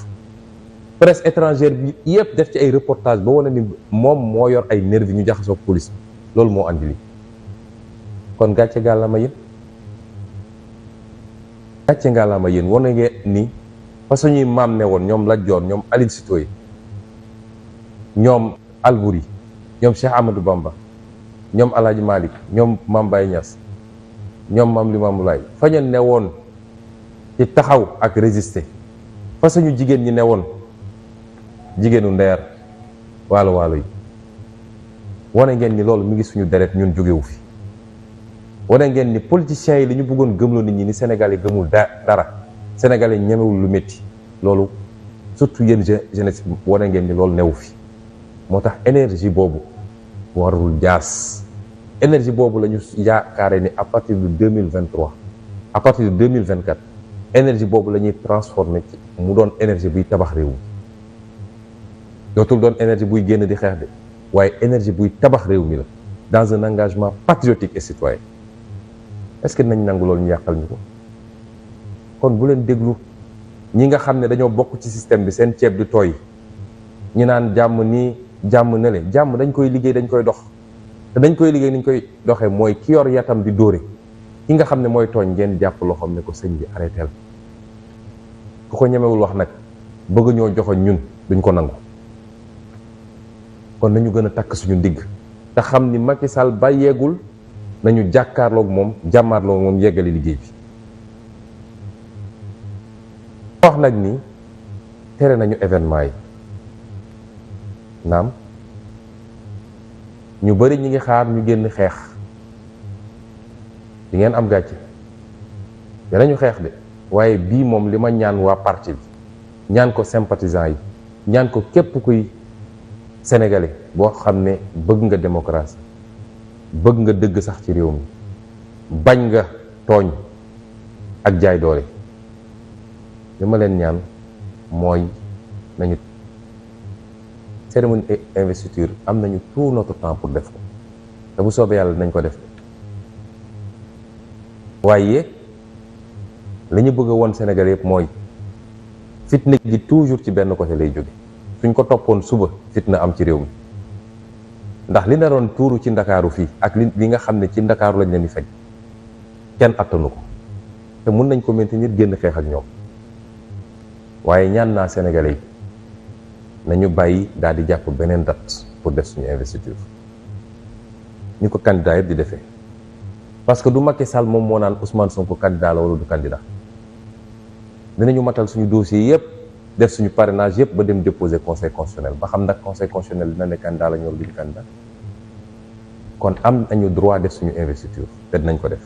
presse étrangère bi yëpp def ci ay reportage ba wane ni moom moo yor ay nervi ñu jaxasoo police loolu moo andi li kon gàcce ngàllama yéen gàcce ngàllama yéen wane ngeen ni fa suñuy maam ne woon ñoom Lat Joor ñoom Aline Sitoé ñoom Albouri ñoom Cheikh Amadou Bamba ñoom Alaaji Malick ñoom Mame Baye Niass ñoom Mame Limamou Laye fa ñu ne woon ci taxaw ak résister fa suñu jigéen ñi ne woon jigéenu ndeer waalo waalo yi wane ngeen ni loolu mi ngi suñu deret ñun jógewu fi wane ngeen ni politiciens yi li ñu bëggoon gëmloo nit ñi ni Sénégal yi gëmul dara Sénégal yi ñemewul lu métti loolu surtout yéen jeunesse bi wane ngeen ni loolu newu fi moo tax énergie boobu warul jaas énergie boobu la ñu yaakaare ni à partir de 2023 à partir de 2024 énergie boobu la ñuy transformer ci mu doon énergie buy tabax réew mi dootul doon énergie buy génn di xeex de waaye énergie buy tabax réew mi la dans un engagement patriotique et citoyen est-ce que nañ nangu loolu ñu yàqal ñu ko kon bu leen déglu ñi nga xam ne dañoo bokk ci système bi seen ceeb di tooy ñi naan jàmm nii jàmm ne le jàmm dañ koy liggéey dañ koy dox te dañ koy liggéey ni ñu koy doxee mooy ki yor yatam di dóore ki nga xam ne mooy tooñ ngeen jàpp loxoom ne ko sëñ bi arrêté la ku ko ñemewul wax nag bëgg ñoo joxoñ ñun duñ ko nangu kon nañu gën a takk suñu ndigg te xam ni Macky Sall bàyyeegul nañu jàkkaarloog moom jàmmaarloog moom yeggali liggéey bi wax nag ni tere nañu événement yi naam ñu bari ñi ngi xaar ñu génn xeex di ngeen am gàcce danañu xeex de waaye bii moom li ma ñaan waa parti bi ñaan ko sympathisants yi ñaan ko képp kuy sénégalais boo xam ne bëgg nga démocratie bëgg nga dëgg sax ci réew mi bañ nga tooñ ak jaay doole li ma leen ñaan mooy nañu cérémonie investiture am nañu tout notre temps pour def ko te bu soobee yàlla nañ ko def waaye li ñu bëgg a woon Sénégal yëpp mooy fitna gi toujours ci benn côté lay jóge suñ ko toppoon suba fitna am ci réew mi ndax li naroon tuuru ci ndakaaru fii ak li nga xam ne ci ndakaaru lañ leen di faj kenn attanu ko te mun nañ ko maintenir génn xeex ak ñoom waaye ñaan naa Sénégalais yi nañu bàyyi daal di jàpp beneen date pour def suñu investiture ñu ko candidat yëpp di defee parce que du Macky Sall moom moo naan Ousmane Sonko candidat la wala du candidat. dinañu matal suñu dossier yëpp def suñu parrainage yëpp ba dem déposer conseil constitutionnel ba xam nag conseil constitutionnel dina ne candidat la ñu wala duñu candidat. kon am nañu droit def suñu investiture te dinañ ko def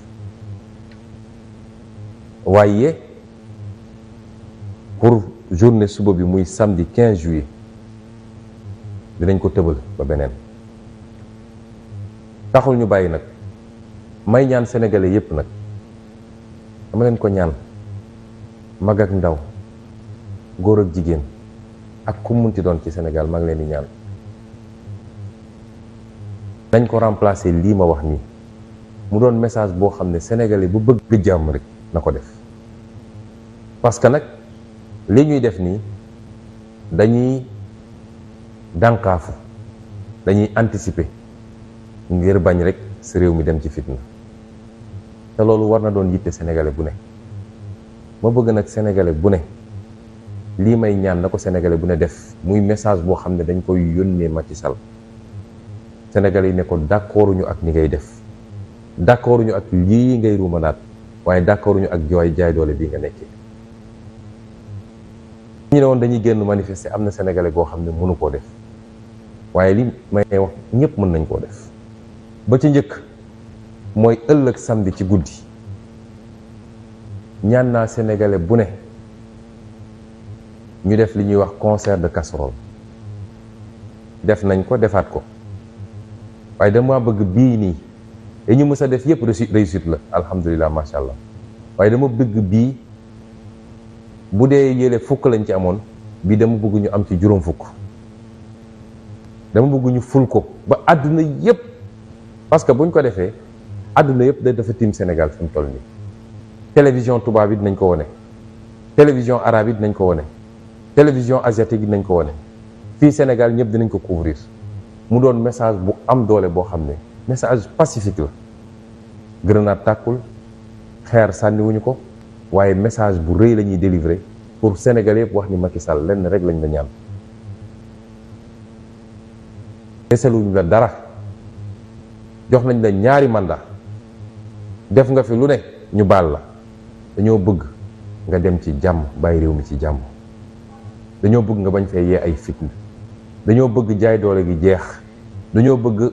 waaye pour journée suba bi muy samedi 15 juillet dinañ ko tëbal ba beneen. taxul ñu bàyyi nag may ñaan sénégalais yépp nag dama leen ko ñaan mag ak ndaw góor ak jigéen ak ku munti doon ci Sénégal maa ngi leen di ñaan dañ ko remplacer lii ma wax nii mu doon message boo xam ne sénégalais bu bëgg jàmm rek na ko def parce que nag li ñuy def nii dañuy dànkaafu dañuy anticiper ngir bañ rek sa réew mi dem ci fitna te loolu war na doon yitte sénégalais bu ne ma bëgg nag sénégalais bu ne lii may ñaan na ko sénégalais bu ne def muy message boo xam ne dañ koy yónnee Macky Sall sénégalais yi ne ko d'accorduñu ak ni ngay def d'accorduñu ak lii ngay ruumanaat waaye d'accorduñu ak jaay doole bii nga nekkee. ñu ne woon dañuy génn manifester am na sénégalais boo xam ne mënu koo def waaye li may wax ñëpp mën nañ koo def ba ci njëkk mooy ëllëg samedi ci guddi ñaan naa sénégalais bu ne ñu def li ñuy wax concert de casserole def nañ ko defaat ko waaye dama bëgg bii nii dañu mës a def yëpp réussite la alhamdulilah macha allah waaye dama bëgg bii bu dee yële fukk lañ ci amoon bii dama bëgg ñu am ci juróom fukk dama bëgg ñu ful ko ba àdduna yëpp parce que buñ ko defee àdduna yëpp dafa tiim Sénégal fi mu toll nii télévision tubaab yi dinañ ko wone télévision arabe yi dinañ ko wone télévision asiatique yi dinañ ko wone fii Sénégal ñëpp dinañ ko couvrir mu doon message bu am doole boo xam ne message pacifique la grenade tàkkul xeer sànniwuñu ko waaye message bu rëy la ñuy délivrer pour Sénégal yëpp wax ni Macky Sall lenn rek lañ la ñaan deseluñu la dara jox nañ la ñaari mandat def nga fi lu ne ñu baal la dañoo bëgg nga dem ci jàmm bàyyi réew mi ci jàmm dañoo bëgg nga bañ fee yee ay fitna dañoo bëgg jaay doole gi jeex dañoo bëgg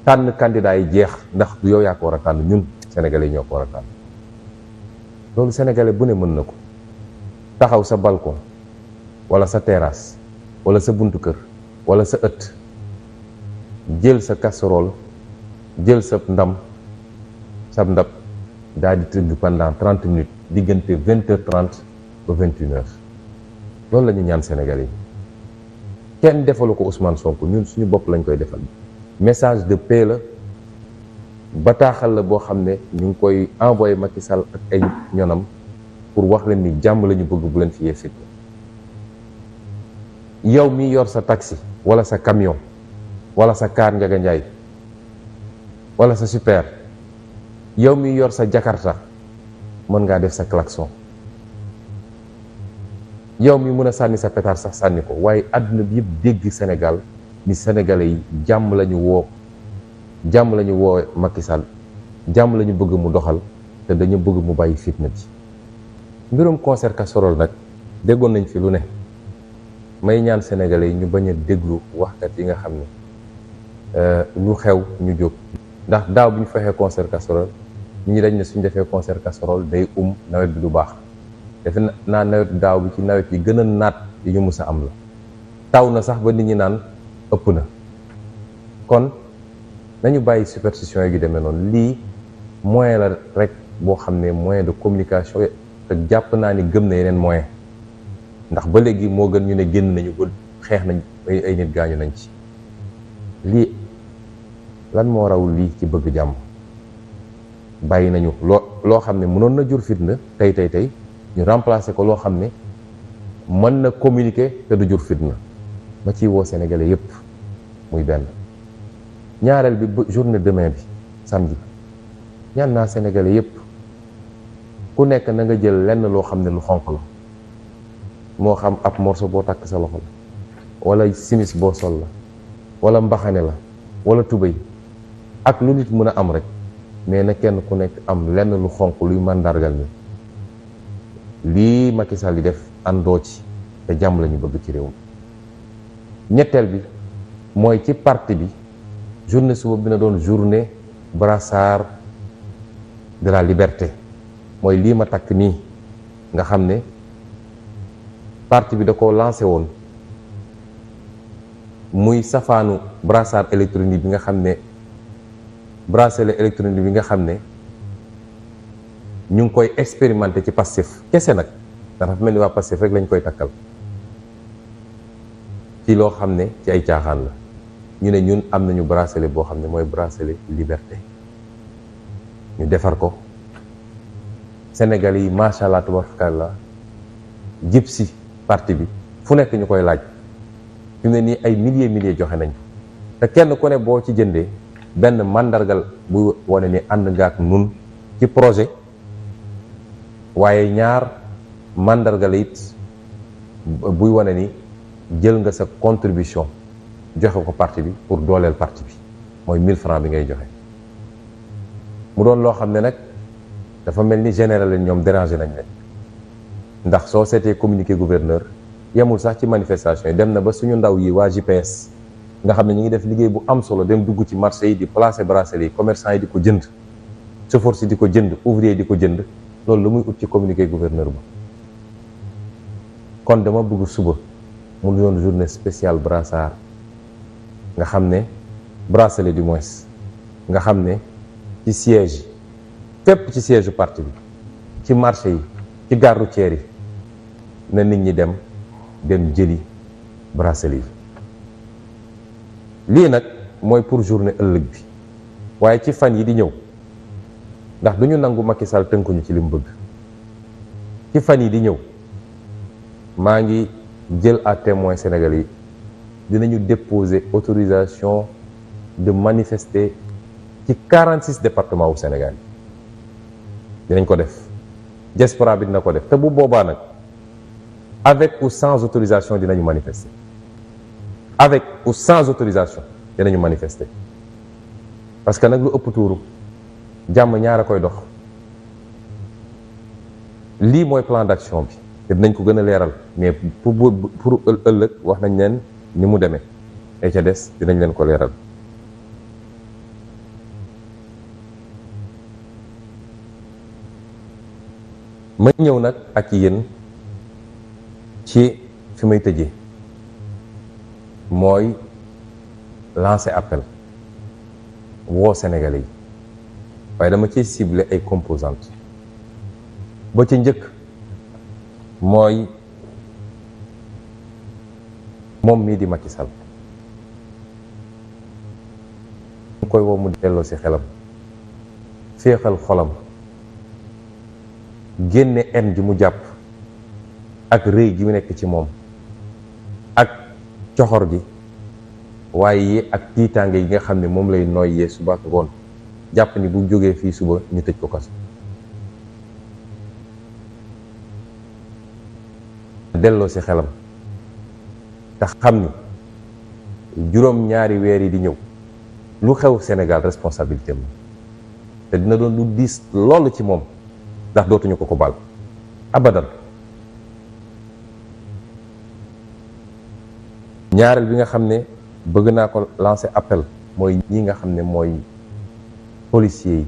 tànn candidat yi jeex ndax du yow yaa ko war a tànn ñun sénégalais ñoo ko war a tànn loolu sénégalais bu ne mën na ko taxaw sa balcon wala sa terrasse wala sa buntu kër wala sa ëtt jël sa casserole jël sa ndab daal di tëgg pendant 30 minutes diggante 20h30 ba 21h loolu la ñu ñaan sénégalais yi kenn defalu ko Ousmane Sonko ñun suñu bopp lañ koy defal message de paix la bataaxal la boo xam ne ñu ngi koy envoyé Macky Sall ak ay ñonam pour wax leen ni jàmm la ñu bëgg bu leen fi yee fitna yow mi yor sa taxi wala sa camion wala sa kaar Njaga Njaay wala sa super yow mi yor sa jakarta mën ngaa def sa klaxon yow mi mën a sànni sa pétard sax sànni ko waaye àdduna bi yëpp dégg Sénégal ni sénégalais yi jàmm la ñu woo Macky Sall jàmm la ñu bëgg mu doxal te dañu bëgg mu bàyyi fitna bi mbirum concert casserole nag déggoon nañ fi lu ne may ñaan sénégalais yi ñu bañ a déglu waxkat yi nga xam ne lu xew ñu jóg ndax daaw bu ñu fexee concert casserole ñi dañ ne suñ defee concert casserole day nawet bi du baax defe naa nawet daaw bi ci nawet yi gën a naat yi ñu mus a am la taw na sax ba nit ñi naan ëpp na kon nañu bàyyi superstition yi gi demee noonu lii moyen la rek boo xam ne moyen de communication te jàpp naa ni gëm na yeneen moyen ndax ba léegi moo gën ñu ne génn nañu ba xeex nañ ay nit gaañu nañ ci lii lan moo raw lii ci bëgg jàmm bàyyi nañu loo xam ne mënoon na jur fitna tey ñu remplacer ko loo xam ne mën na communiquer te du jur fitna ma ciy woo sénégalais yépp muy benn ñaareel bi journée demain bi samedi ñaan naa sénégalais yépp ku nekk na nga jël lenn loo xam ne lu xonq la moo xam ab morceau boo takk sa loxo la wala simis boo sol la wala mbaxane la wala tubéy ak lu nit mën a am rek mais na kenn ku nekk am lenn lu xonq luy màndargal ni lii Macky Sall di def àndoo ci te jàmm la ñu bëgg ci réew mi. ñetteel bi mooy ci parti bi journée suba bi na doon journée brassard de la liberté, mooy lii ma takk nii nga xam ne parti bi da ko lancé woon muy safaanu brassard électronique bi nga xam ne bracelet électronique bi nga xam ne ñu ngi koy expérimenté ci Pastef kese nag dafa mel ni waa Pastef rek lañ koy takkal ci loo xam ne ci ay caaxaan la. ñu ne ñun am nañu bracelet boo xam ne mooy bracelet liberté, ñu defar ko Sénégal yi macha allah tabarakallah jib si parti bi fu nekk ñu koy laaj fi mu ne nii ay milliers joxe nañ te kenn ku ne boo ci jëndee benn mandargal bu wane ni ànd nga ak nun ci projet, waaye ñaar mandargal it buy wane ni jël nga sa contribution joxe ko parti bi pour dooleel parti bi, mooy 1000 francs bi ngay joxe. mu doon loo xam ne nag dafa mel ni général leen ñoom dérangé nañ leen, ndax soo seetee communiqué gouverneur yemul sax ci manifestation yi, dem na ba suñu ndaw yi waa GPS nga xam ne ñu ngi def liggéey bu am solo, dem dugg ci marché yi di placer bracelet yi, commerçant yi di ko jënd, chauffeur si di ko jënd, ouvrier yi di ko jënd. loolu lu muy ut ci communiqué gouverneur ba. kon dama bëgg suba mu doon journée spéciale brassard, nga xam ne bracelet du moins, nga xam ne ci siège yi fépp ci siège parti bi, ci marché yi, ci gare routière yi, na nit ñi dem jëli bracelet yi. lii nag mooy pour journée ëllëg bi, waaye ci fan yi di ñëw, ndax du ñu nangu Macky Sall tënkuñu ci li mu bëgg. ci fan yi di ñëw maa ngi jël à témoin Sénégalais yi, dinañu déposer autorisation de manifester ci 46 départements wu Sénégal yi. dinañ ko def, diaspora bi dina ko def, te bu boobaa nag avec ou sans autorisation dinañu manifester, avec ou sans autorisation dinañu manifester, parce que nag lu ëpp tuuru jàmm ñaar a koy dox. lii mooy plan d'action bi te dinañ ko gën a leeral, mais pour ëllëg wax nañ leen ni mu demee, et ca des dinañ leen ko leeral. ma ñëw nag ak yéen ci fi may tëjee, mooy lancer appel woo Sénégalais yi, waaye dama ciy cibler ay composantes. ba ci njëkk mooy moom mii di Macky Sall, ñu koy woo mu delloo ci xelam, féexal xolam, génne en ji mu jàpp ak rëy gi mu nekk ci moom ak coxor gi, waaye ak tiitaange yi nga xam ne moom lay noyyee suba ak ngoon, jàpp ni bu jógee fii suba ñu tëj ko kaso. delloo ci xelam te xam ni juróom-ñaari weer yi di ñëw lu xew Sénégal responsabilité am te dina doon lu diis loolu ci moom, ndax dootuñu ko baal abadan. ñaareel bi nga xam ne bëgg naa ko lancer appel mooy ñi nga xam ne mooy policiers yi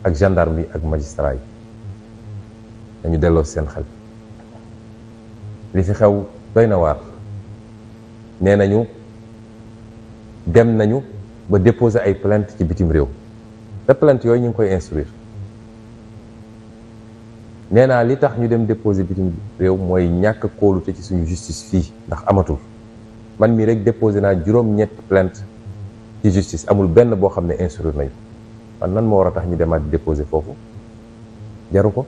ak gendarme yi ak magistrat yi, dañu delloo ci seen xel. li fi xew doy na waar. nee nañu dem nañu ba déposer ay plainte ci bitim réew, te plainte yooyu ñu ngi koy instruire. nee naa li tax ñu dem déposer bitim réew mooy ñàkk kóolute ci suñu justice fii, ndax amatul. man mii rek déposé naa juróom-ñetti plainte ci justice, amul benn boo xam ne instruire nañu. man nan moo war a tax ñu demaat déposer foofu? jaru ko.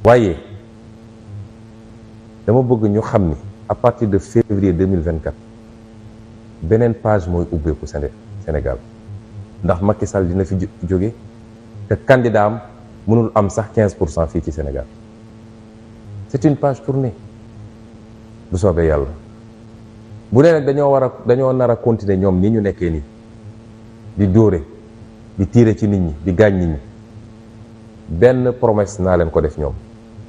waaye dama bëgg ñu xam ni à partir de février 2024 beneen page mooy ubbeeku Sénégal, ndax Macky Sall dina fi jóge te candidat am mënul am sax 15% fii ci Sénégal. c'est une page tournée bu soobee yàlla. bu dee nag dañoo nar a continuer ñoom ni ñu nekkee nii di dóore di tirer ci nit ñi di gaañ nit ñi benn promesse naa leen ko def ñoom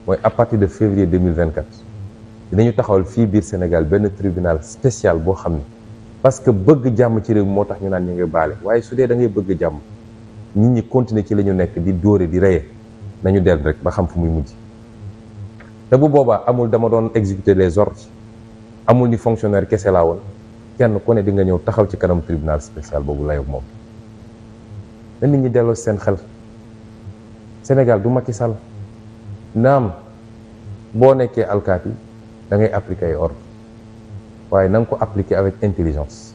mooy à partir de février 2024 dinañu taxawal fii biir Sénégal benn tribunal spécial boo xam ne parce que bëgg jàmm ci réew mi moo tax ñu naan ñu ngi baale waaye su dee da ngay bëgg jàmm nit ñi continuer ci la ñu nekk di dóore di reye nañu del rek ba xam fu muy mujj te bu boobaa amul dama doon exécuter les ordres amul ni fonctionnaire kese laa woon kenn ku ne di nga ñëw taxaw ci kanam tribunal spécial boobu layoog moom na nit ñi delloo seen xel Sénégal du Macky Sall naam boo nekkee alkaati da ngay appliquer ay ordre waaye na nga ko appliquer avec intelligence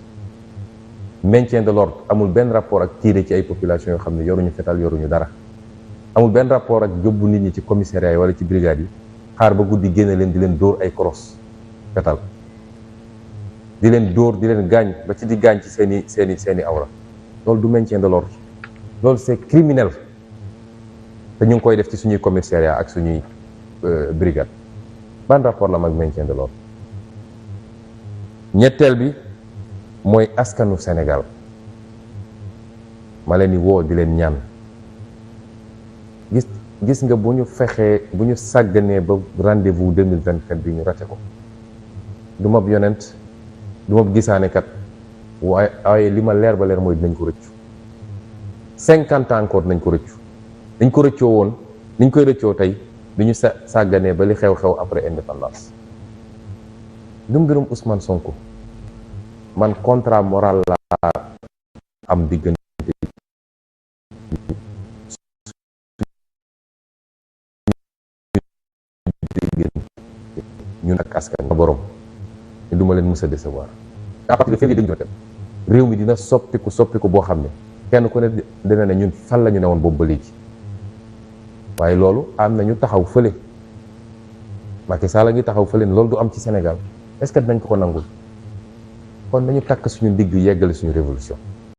maintien de l'ordre amul benn rapport ak tirer ci ay population yoo xam ne yoruñu fetal yoruñu dara amul benn rapport ak yóbbu nit ñi ci commissariat yi wala ci brigade yi xaar ba guddi génne leen di leen dóor ay crosse fetal di leen dóor di leen gaañ ba ci di gaañ ci seeni awra loolu du maintien de l'ordre loolu c'est criminel te ñu ngi koy def ci suñuy commissariat ak suñuy brigade ban rapport la mag maintien de l'ordre ñetteel bi mooy askanu Sénégal ma leen di woo di leen ñaan gis nga bu ñu sàgganee ba rendez-vous 2024 bi ñu rate ko du ma yonent du ma gisaane kat waaye li ma leer ba leer mooy dinañ ko rëccu 50 ans encore nañ ko rëccu dañ ko rëccoo woon niñ koy rëccoo tey bi ñu sàgganee ba li xew-xew après indépendance du mbirum Ousmane Sonko man contrat moral la am diggante ñun ak askan borom ñu duma leen mës a décevoir à partir de février dañu jote réew mi dina soppiku boo xam ne kenn ku ne dina ne ñun fan la ñu ne woon boobu ba léegi waaye loolu am na ñu taxaw fële Macky Sall a ngi taxaw fële loolu du am ci Sénégal est-ce que dinañ ko nangul kon nañu takk suñu ndigg yeggale suñu révolution